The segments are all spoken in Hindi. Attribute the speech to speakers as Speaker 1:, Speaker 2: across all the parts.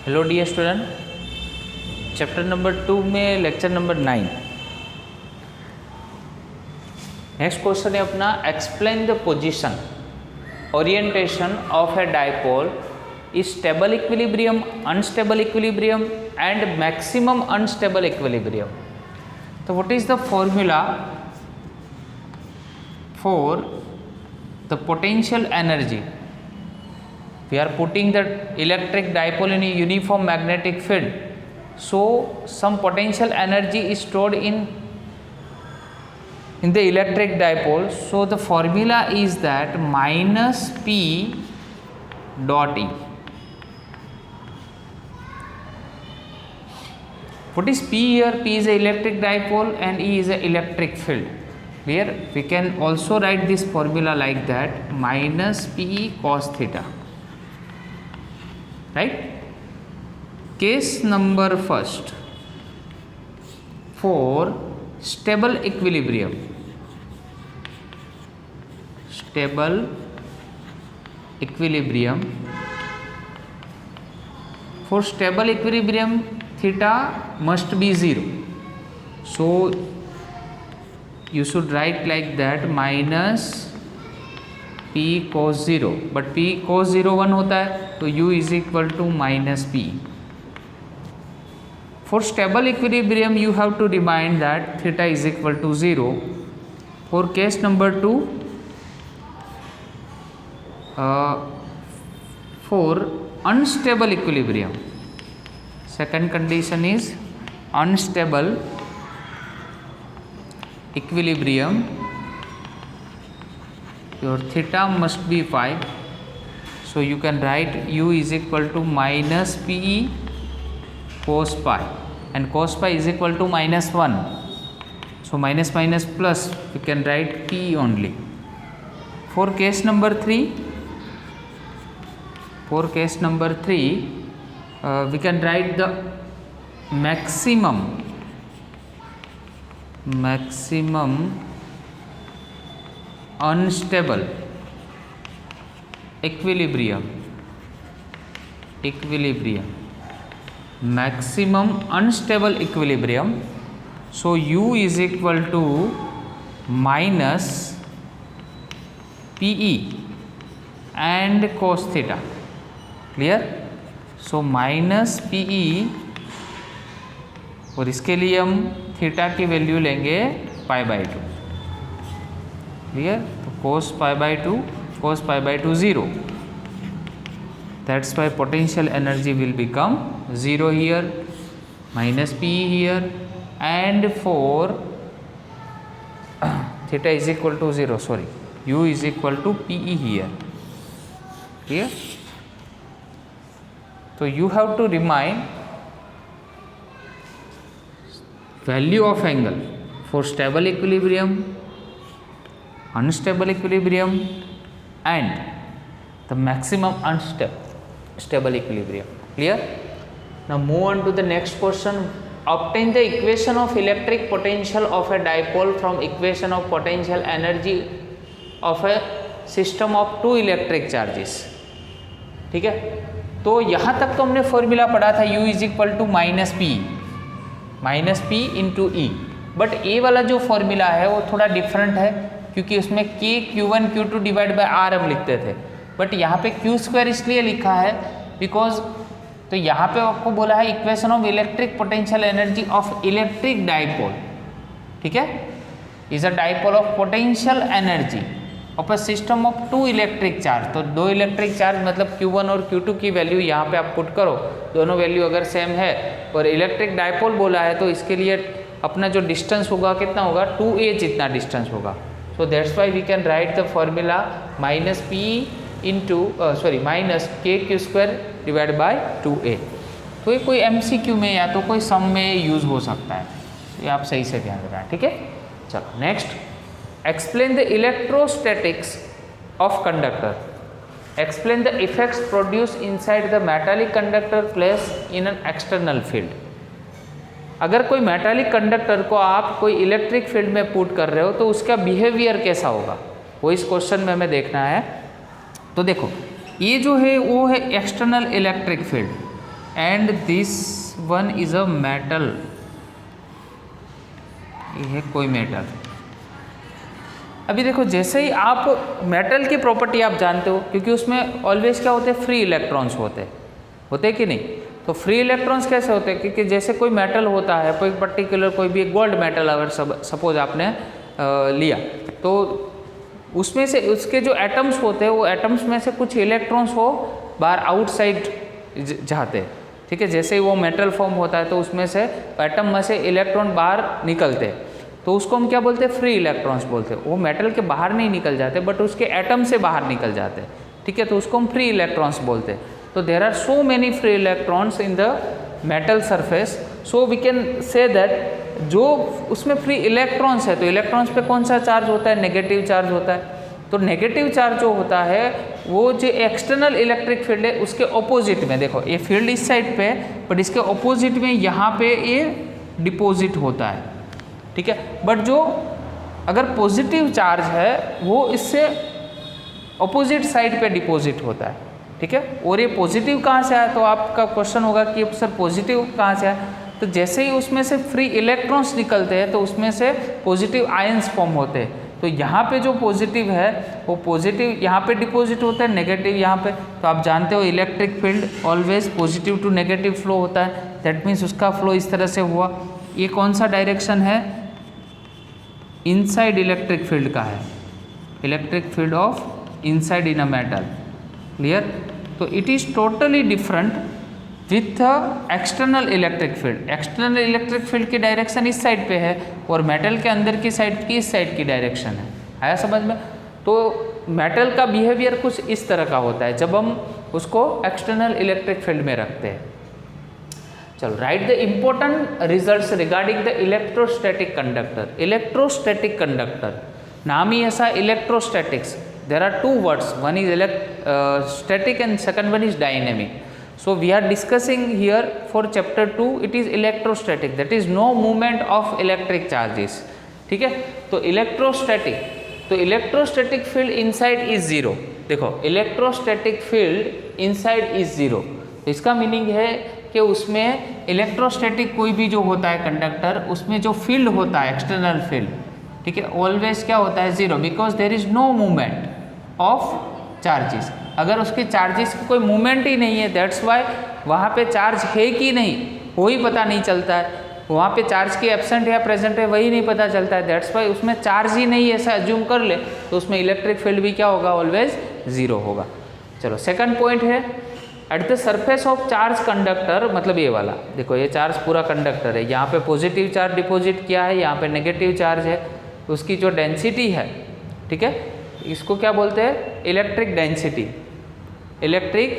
Speaker 1: Hello dear student, chapter number 2 में लेक्चर नंबर 9। नेक्स्ट क्वेश्चन है अपना, explain the position orientation of a dipole is stable equilibrium, unstable equilibrium and maximum unstable equilibrium. तो what is the formula for the potential energy? We are putting the electric dipole in a uniform magnetic field, so some potential energy is stored in the electric dipole. So the formula is that minus P dot E. What is P here? P is a electric dipole and E is a electric field. Clear? We can also write this formula like that, minus P cos theta. Right? Case number first, for stable equilibrium. Stable equilibrium. For stable equilibrium, theta must be 0. So you should write like that, minus P cos 0, but P cos 0 1 होता है, तो U is equal to minus P. For stable equilibrium you have to remind that theta is equal to 0. For case number 2, for unstable equilibrium, second condition is unstable equilibrium, your theta must be 5, so you can write U is equal to minus PE cos pi, and cos pi is equal to minus 1, so minus minus plus you can write P only. For case number 3, we can write the maximum unstable equilibrium, maximum unstable equilibrium. So U is equal to minus PE and cos theta. Clear? So minus PE, और इसके लिए हम थीटा की वैल्यू लेंगे π/2. Clear? तो cos π/2, cos π/2 0. That's why potential energy will become 0 here, minus P here, and for theta is equal to 0, sorry, U is equal to PE here. Clear? So you have to remind value of angle for stable equilibrium, unstable equilibrium and the maximum unstable equilibrium. Clear? Now move on to the next question. Obtain the equation of electric potential of a dipole from equation of potential energy of a system of 2 electric charges. ठीक है, तो यहाँ तक तो हमने फॉर्मूला पढ़ा था, U is equal to minus P into E. But ए वाला जो फॉर्मूला है वो थोड़ा डिफरेंट है, क्योंकि उसमें K Q1 Q2 divide by R हम लिखते थे, बट यहाँ पे Q² इसलिए लिखा है बिकॉज, तो यहाँ पे आपको बोला है equation of electric potential energy of electric dipole. ठीक है, is a dipole of potential energy of a system of 2 electric charge. तो 2 इलेक्ट्रिक चार्ज मतलब Q1 और Q2 की वैल्यू यहाँ पे आप पुट करो, दोनों वैल्यू अगर सेम है और इलेक्ट्रिक डाइपोल बोला है, तो इसके लिए अपना जो डिस्टेंस होगा कितना होगा, 2a जितना डिस्टेंस होगा. So that's why we can write the formula minus P into minus KQ² divided by 2a. तो ये कोई MCQ में या तो कोई सम में यूज़ हो सकता है, ये आप सही से ध्यान रखना. ठीक है, चलो next. Explain the electrostatics of conductor. Explain the effects produce inside the metallic conductor place in an external field. अगर कोई मेटालिक कंडक्टर को आप कोई इलेक्ट्रिक फील्ड में पुट कर रहे हो तो उसका बिहेवियर कैसा होगा, वो इस क्वेश्चन में हमें देखना है. तो देखो, ये जो है वो है external electric field, and this one is a metal, ये है कोई मेटल। अभी देखो जैसे ही आप मेटल की प्रॉपर्टी आप जानते हो, क्योंकि उसमें ऑलवेज क्या होते हैं, फ्री इलेक्ट्रॉन्स होते कि नहीं। तो फ्री इलेक्ट्रॉन्स कैसे होते हैं, क्योंकि जैसे कोई मेटल होता है, कोई पर्टिकुलर कोई भी गोल्ड मेटल अगर सपोज आपने लिया, तो उसमें से उसके जो एटम्स होते हैं, वो एटम्स में से कुछ इलेक्ट्रॉन्स वो बाहर आउटसाइड जाते हैं, ठीक है। जैसे ही वो मेटल फॉर्म होता है तो उसमें से एटम में से इलेक्ट्रॉन बाहर निकलते हैं, तो उसको हम क्या बोलते हैं, फ्री इलेक्ट्रॉन्स बोलते हैं। वो मेटल के बाहर नहीं निकल जाते बट उसके एटम से बाहर निकल जाते हैं, ठीक है, तो उसको हम फ्री इलेक्ट्रॉन्स बोलते हैं। तो there are so many free electrons in the metal surface, so we can say that जो उसमें फ्री इलेक्ट्रॉन्स है, तो इलेक्ट्रॉन्स पे कौन सा चार्ज होता है, नेगेटिव चार्ज होता है। तो नेगेटिव चार्ज जो होता है वो जो एक्सटर्नल इलेक्ट्रिक फील्ड है उसके ऑपोजिट में, देखो ये फील्ड इस साइड पे है बट इसके ऑपोजिट में यहाँ पे ये डिपॉजिट होता है, ठीक है। बट जो अगर पॉजिटिव चार्ज है वो इससे ऑपोजिट साइड पे डिपॉजिट होता है, ठीक है। और ये पॉजिटिव कहाँ से आया, तो आपका क्वेश्चन होगा कि सर पॉजिटिव कहाँ से आया। तो जैसे ही उसमें से फ्री इलेक्ट्रॉन्स निकलते हैं तो उसमें से पॉजिटिव आयंस फॉर्म होते हैं। तो यहाँ पे जो पॉजिटिव है वो पॉजिटिव यहाँ पे डिपॉजिट होता है, नेगेटिव यहाँ पे। तो आप जानते हो electric field always positive to negative flow होता है, दैट मीन्स उसका फ्लो इस तरह से हुआ। ये कौन सा डायरेक्शन है, इनसाइड इलेक्ट्रिक फील्ड का है, electric field of inside in a metal, clear. तो it is totally different with external electric field. External electric field की डायरेक्शन इस साइड पे है और मेटल के अंदर की साइड की इस साइड की डायरेक्शन है, आया समझ में। तो मेटल का बिहेवियर कुछ इस तरह का होता है जब हम उसको एक्सटर्नल इलेक्ट्रिक फील्ड में रखते हैं। चलो, write the important results regarding the electrostatic conductor. Electrostatic conductor नाम ही ऐसा, electrostatics. There are two words, one is static and second one is dynamic. So we are discussing here for chapter 2, it is electrostatic, that is no movement of electric charges. ठीक है, तो इलेक्ट्रोस्टैटिक, तो electrostatic field inside is zero. देखो, electrostatic field inside is zero, तो इसका मीनिंग है कि उसमें इलेक्ट्रोस्टैटिक कोई भी जो होता है कंडक्टर, उसमें जो फील्ड होता है एक्सटर्नल फील्ड, ठीक है, ऑलवेज क्या होता है, zero, because there is no movement of charges. अगर उसके चार्जेस की कोई मूवमेंट ही नहीं है, दैट्स वाई वहाँ पे चार्ज है कि नहीं वो ही पता नहीं चलता है। वहाँ पे चार्ज की एब्सेंट या प्रेजेंट है वही नहीं पता चलता है, दैट्स वाई उसमें चार्ज ही नहीं है ऐसा एज्यूम कर ले तो उसमें इलेक्ट्रिक फील्ड भी क्या होगा, ऑलवेज जीरो होगा। चलो, सेकंड पॉइंट है, at the surface of charge conductor, मतलब ये वाला देखो, ये चार्ज पूरा कंडक्टर है, यहाँ पे पॉजिटिव चार्ज डिपॉजिट किया है, यहाँ पे नेगेटिव चार्ज है, उसकी जो डेंसिटी है, ठीक है, इसको क्या बोलते हैं, electric density, electric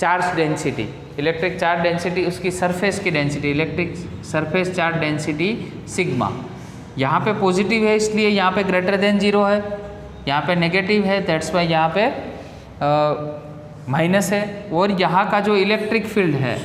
Speaker 1: charge density, electric charge density, उसकी सरफेस की density, electric surface charge density sigma. यहाँ पे पॉजिटिव है इसलिए यहाँ पे ग्रेटर देन जीरो है, यहाँ पे नेगेटिव है दैट्स वाई यहाँ पे माइनस है। और यहाँ का जो इलेक्ट्रिक फील्ड है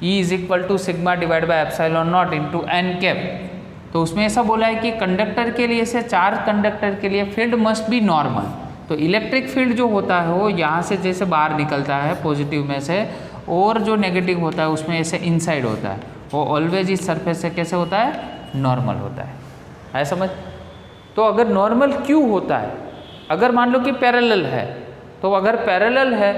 Speaker 1: E is equal to sigma divide by epsilon not into n cap. तो उसमें ऐसा बोला है कि कंडक्टर के लिए से चार्ज कंडक्टर के लिए फील्ड मस्ट बी नॉर्मल। तो इलेक्ट्रिक फील्ड जो होता है वो यहाँ से जैसे बाहर निकलता है पॉजिटिव में से, और जो नेगेटिव होता है उसमें ऐसे इनसाइड होता है, वो ऑलवेज इस सरफेस से कैसे होता है, नॉर्मल होता है। है समझ। तो अगर नॉर्मल क्यों होता है, अगर मान लो कि पैरेलल है, तो अगर पैरेलल है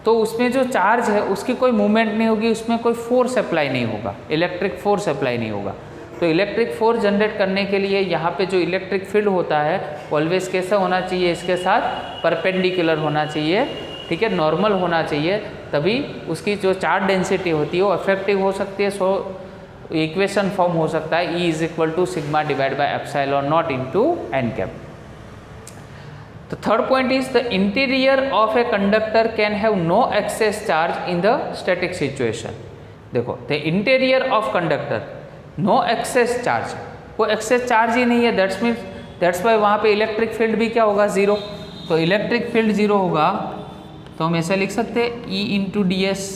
Speaker 1: तो उसमें जो चार्ज है उसकी कोई मूवमेंट नहीं होगी, उसमें कोई फोर्स अप्लाई नहीं होगा, इलेक्ट्रिक फोर्स अप्लाई नहीं होगा। तो इलेक्ट्रिक फोर्स जनरेट करने के लिए यहाँ पे जो इलेक्ट्रिक फील्ड होता है ऑलवेज कैसा होना चाहिए, इसके साथ परपेंडिकुलर होना चाहिए, ठीक है, नॉर्मल होना चाहिए, तभी उसकी जो चार्ज डेंसिटी होती है वो इफेक्टिव हो सकती है। सो इक्वेशन फॉर्म हो सकता है E is equal to sigma divide by epsilon not into n cap. The third point is the interior of a conductor can have no excess charge in the static situation. देखो, the interior of conductor no excess charge, कोई excess charge ही नहीं है, that's why वहाँ पे इलेक्ट्रिक फील्ड भी क्या होगा, जीरो। तो इलेक्ट्रिक फील्ड जीरो होगा तो हम ऐसा लिख सकते हैं E into D S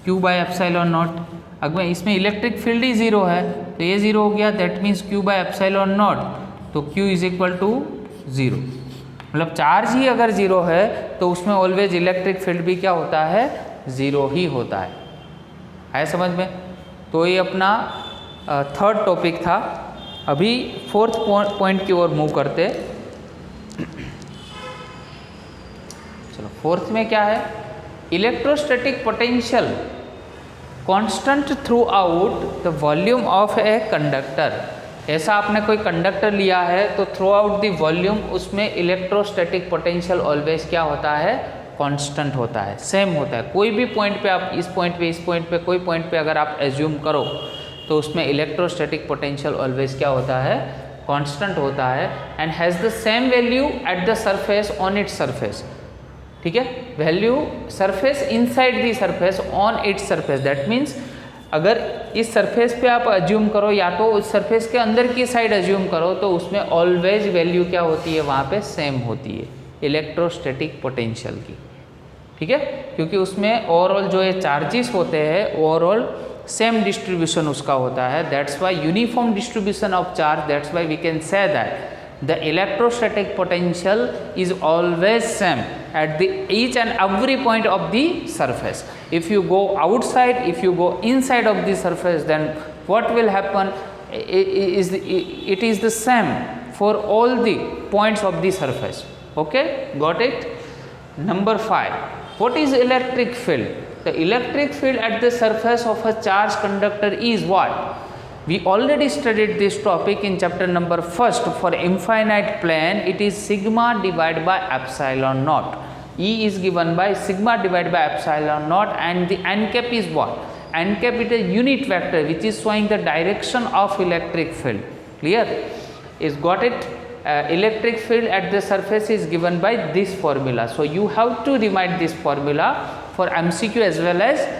Speaker 1: Q by epsilon not. अगर इसमें इलेक्ट्रिक फील्ड ही जीरो है तो ये जीरो हो गया, that means Q by epsilon naught, तो Q is equal to zero. मतलब चार्ज ही अगर जीरो है तो उसमें ऑलवेज इलेक्ट्रिक फील्ड भी क्या होता है, ज़ीरो ही होता है। आया समझ में? तो ये अपना थर्ड टॉपिक था। अभी फोर्थ पॉइंट की ओर मूव करते। चलो फोर्थ में क्या है? Electrostatic potential constant through out the volume of a conductor. ऐसा आपने कोई कंडक्टर लिया है तो थ्रू आउट द वॉल्यूम उसमें इलेक्ट्रोस्टैटिक पोटेंशियल ऑलवेज क्या होता है? कांस्टेंट होता है, सेम होता है। कोई भी पॉइंट पे आप इस पॉइंट पे कोई पॉइंट पे अगर आप एज्यूम करो तो उसमें इलेक्ट्रोस्टैटिक पोटेंशियल ऑलवेज क्या होता है? कांस्टेंट होता है and has the same value at the surface on its surface. ठीक है, value surface inside the surface on its surface. That means अगर इस सरफेस पे आप अज्यूम करो या तो उस सरफेस के अंदर की साइड अज्यूम करो तो उसमें ऑलवेज वैल्यू क्या होती है? वहाँ पे सेम होती है इलेक्ट्रोस्टैटिक पोटेंशियल की। ठीक है, क्योंकि उसमें ओवरऑल जो ये चार्जेस होते हैं ओवरऑल सेम डिस्ट्रीब्यूशन उसका होता है। That's why uniform distribution of charge, that's why we can say that the electrostatic potential is always same at the each and every point of the surface. If you go outside, if you go inside of the surface, then what will happen? It is the same for all the points of the surface. Okay, got it? Number 5, what is electric field? The electric field at the surface of a charged conductor is what? We already studied this topic in chapter number 1st. For infinite plane, it is sigma divided by epsilon naught. E is given by sigma divided by epsilon naught, and the n cap is what? N cap is a unit vector which is showing the direction of electric field. Clear? Is got it? Electric field at the surface is given by this formula. So you have to remind this formula for MCQ as well as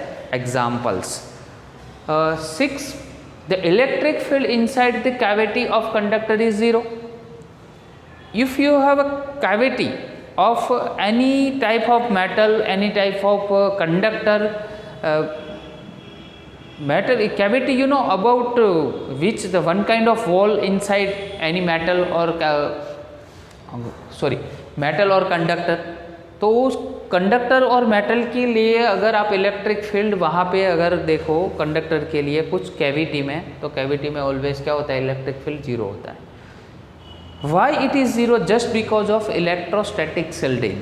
Speaker 1: examples. 6. The electric field inside the cavity of conductor is 0. If you have a cavity of any type of metal, any type of conductor, metal cavity, you know about which the one kind of wall inside any metal or metal or conductor. तो उस कंडक्टर और मेटल के लिए अगर आप इलेक्ट्रिक फील्ड वहाँ पे अगर देखो कंडक्टर के लिए कुछ कैविटी में, तो कैविटी में ऑलवेज क्या होता है? इलेक्ट्रिक फील्ड जीरो होता है। Why it is zero? Just because of electrostatic shielding.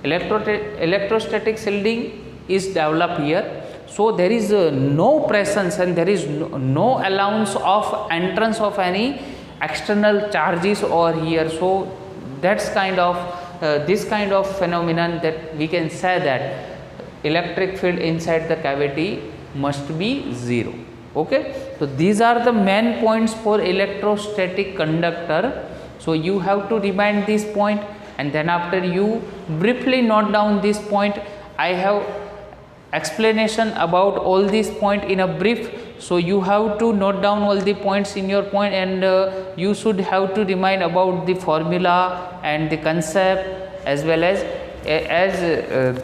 Speaker 1: Electrostatic shielding is develop here, so there is no presence and there is no allowance of entrance of any external charges over here. So that's kind of this kind of phenomenon that we can say that electric field inside the cavity must be zero. Okay, so these are the main points for electrostatic conductor. So you have to remind this point, and then after you briefly note down this point. I have explanation about all these point in a brief, so you have to note down all the points in your point, and you should have to remind about the formula and the concept as well as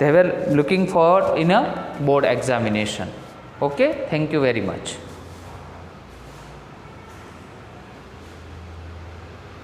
Speaker 1: they were looking for in a board examination. Okay, thank you very much.